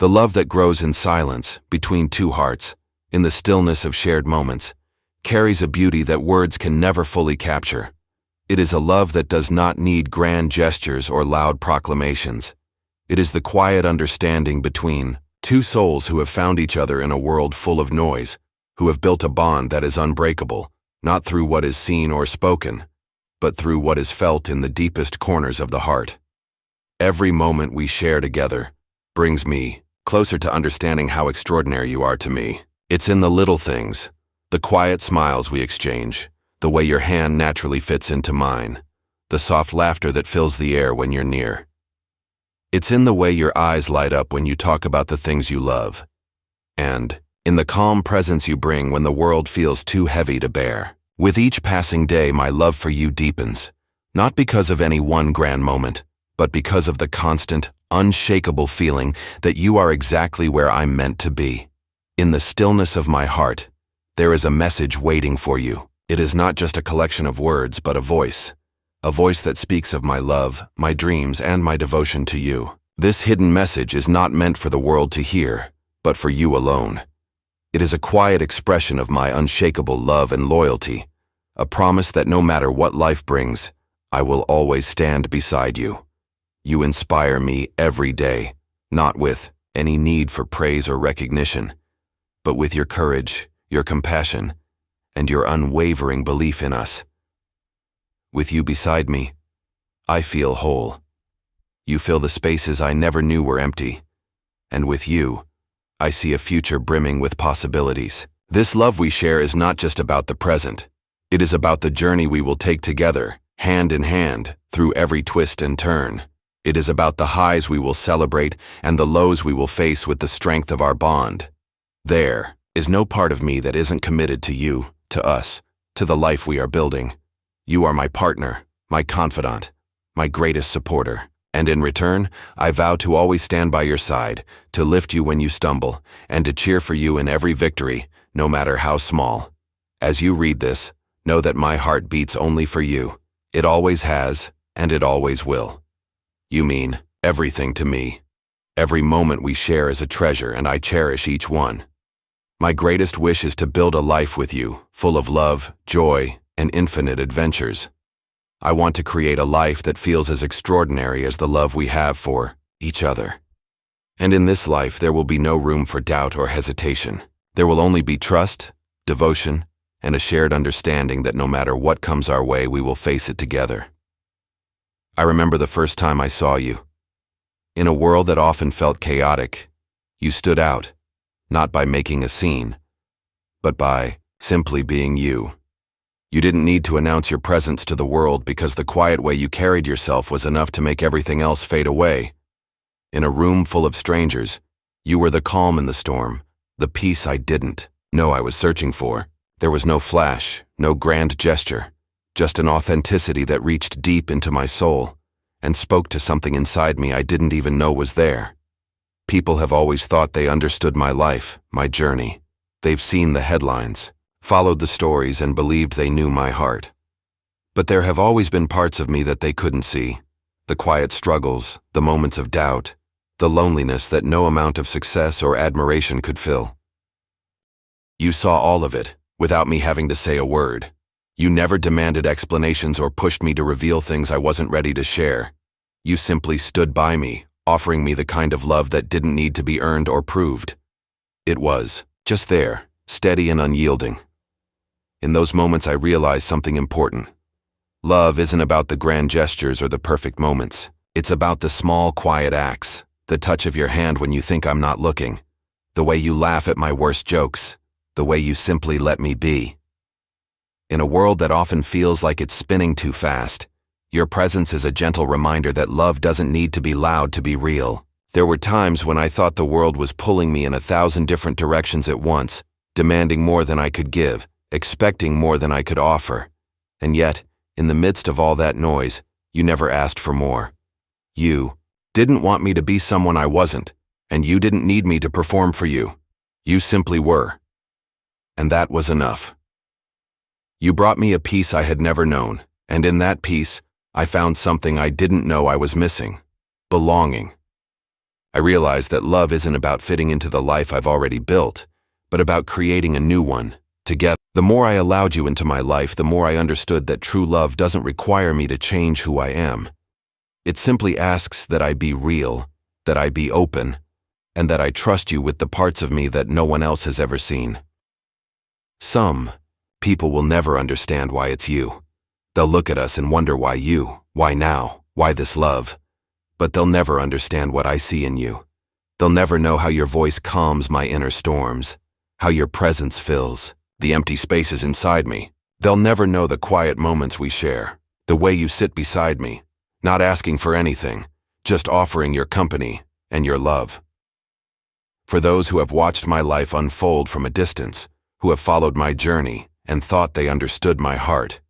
The love that grows in silence, between two hearts, in the stillness of shared moments, carries a beauty that words can never fully capture. It is a love that does not need grand gestures or loud proclamations. It is the quiet understanding between two souls who have found each other in a world full of noise, who have built a bond that is unbreakable, not through what is seen or spoken, but through what is felt in the deepest corners of the heart. Every moment we share together brings me closer to understanding how extraordinary you are to me. It's in the little things, the quiet smiles we exchange, the way your hand naturally fits into mine, the soft laughter that fills the air when you're near. It's in the way your eyes light up when you talk about the things you love, and in the calm presence you bring when the world feels too heavy to bear. With each passing day, my love for you deepens, not because of any one grand moment, but because of the constant, unshakable feeling that you are exactly where I'm meant to be. In the stillness of my heart, there is a message waiting for you. It is not just a collection of words, but a voice that speaks of my love, my dreams, and my devotion to you. This hidden message is not meant for the world to hear, but for you alone. It is a quiet expression of my unshakable love and loyalty, a promise that no matter what life brings, I will always stand beside you. You inspire me every day, not with any need for praise or recognition, but with your courage, your compassion, and your unwavering belief in us. With you beside me, I feel whole. You fill the spaces I never knew were empty, and with you, I see a future brimming with possibilities. This love we share is not just about the present. It is about the journey we will take together, hand in hand, through every twist and turn. It is about the highs we will celebrate and the lows we will face with the strength of our bond. There is no part of me that isn't committed to you, to us, to the life we are building. You are my partner, my confidant, my greatest supporter. And in return, I vow to always stand by your side, to lift you when you stumble, and to cheer for you in every victory, no matter how small. As you read this, know that my heart beats only for you. It always has, and it always will. You mean everything to me. Every moment we share is a treasure, and I cherish each one. My greatest wish is to build a life with you, full of love, joy, and infinite adventures. I want to create a life that feels as extraordinary as the love we have for each other. And in this life, there will be no room for doubt or hesitation. There will only be trust, devotion, and a shared understanding that no matter what comes our way, we will face it together. I remember the first time I saw you. In a world that often felt chaotic, you stood out, not by making a scene, but by simply being you. You didn't need to announce your presence to the world because the quiet way you carried yourself was enough to make everything else fade away. In a room full of strangers, you were the calm in the storm, the peace I didn't know I was searching for. There was no flash, no grand gesture, just an authenticity that reached deep into my soul and spoke to something inside me I didn't even know was there. People have always thought they understood my life, my journey. They've seen the headlines, followed the stories, and believed they knew my heart. But there have always been parts of me that they couldn't see. The quiet struggles, the moments of doubt, the loneliness that no amount of success or admiration could fill. You saw all of it, without me having to say a word. You never demanded explanations or pushed me to reveal things I wasn't ready to share. You simply stood by me, offering me the kind of love that didn't need to be earned or proved. It was just there, steady and unyielding. In those moments I realized something important. Love isn't about the grand gestures or the perfect moments. It's about the small, quiet acts, the touch of your hand when you think I'm not looking, the way you laugh at my worst jokes, the way you simply let me be. In a world that often feels like it's spinning too fast, your presence is a gentle reminder that love doesn't need to be loud to be real. There were times when I thought the world was pulling me in 1,000 different directions at once, demanding more than I could give, expecting more than I could offer. And yet, in the midst of all that noise, you never asked for more. You didn't want me to be someone I wasn't, and you didn't need me to perform for you. You simply were. And that was enough. You brought me a peace I had never known, and in that peace, I found something I didn't know I was missing: belonging. I realized that love isn't about fitting into the life I've already built, but about creating a new one, together. The more I allowed you into my life, the more I understood that true love doesn't require me to change who I am. It simply asks that I be real, that I be open, and that I trust you with the parts of me that no one else has ever seen. Some people will never understand why it's you. They'll look at us and wonder why you, why now, why this love. But they'll never understand what I see in you. They'll never know how your voice calms my inner storms, how your presence fills the empty spaces inside me. They'll never know the quiet moments we share, the way you sit beside me, not asking for anything, just offering your company and your love. For those who have watched my life unfold from a distance, who have followed my journey and thought they understood my heart,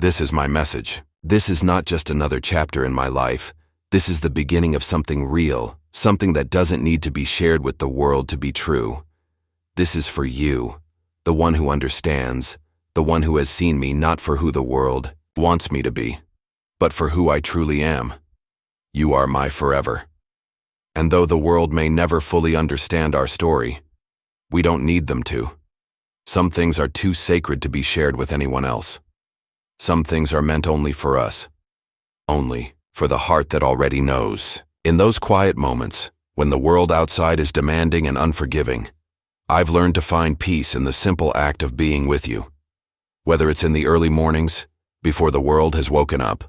this is my message. This is not just another chapter in my life. This is the beginning of something real, something that doesn't need to be shared with the world to be true. This is for you, the one who understands, the one who has seen me not for who the world wants me to be, but for who I truly am. You are my forever. And though the world may never fully understand our story, we don't need them to. Some things are too sacred to be shared with anyone else. Some things are meant only for us, only for the heart that already knows. In those quiet moments, when the world outside is demanding and unforgiving, I've learned to find peace in the simple act of being with you. Whether it's in the early mornings, before the world has woken up,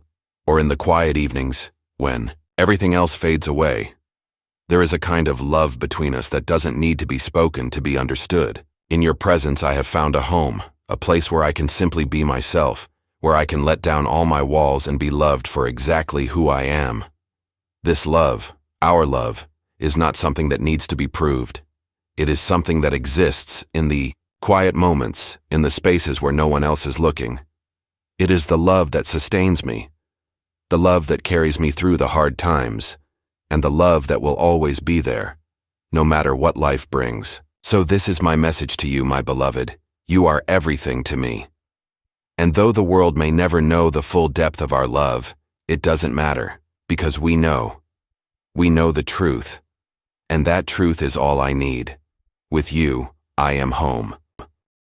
or in the quiet evenings, when everything else fades away, there is a kind of love between us that doesn't need to be spoken to be understood. In your presence, I have found a home, a place where I can simply be myself, where I can let down all my walls and be loved for exactly who I am. This love, our love, is not something that needs to be proved. It is something that exists in the quiet moments, in the spaces where no one else is looking. It is the love that sustains me, the love that carries me through the hard times, and the love that will always be there, no matter what life brings. So this is my message to you, my beloved. You are everything to me. And though the world may never know the full depth of our love, it doesn't matter, because we know the truth. And that truth is all I need. With you, I am home.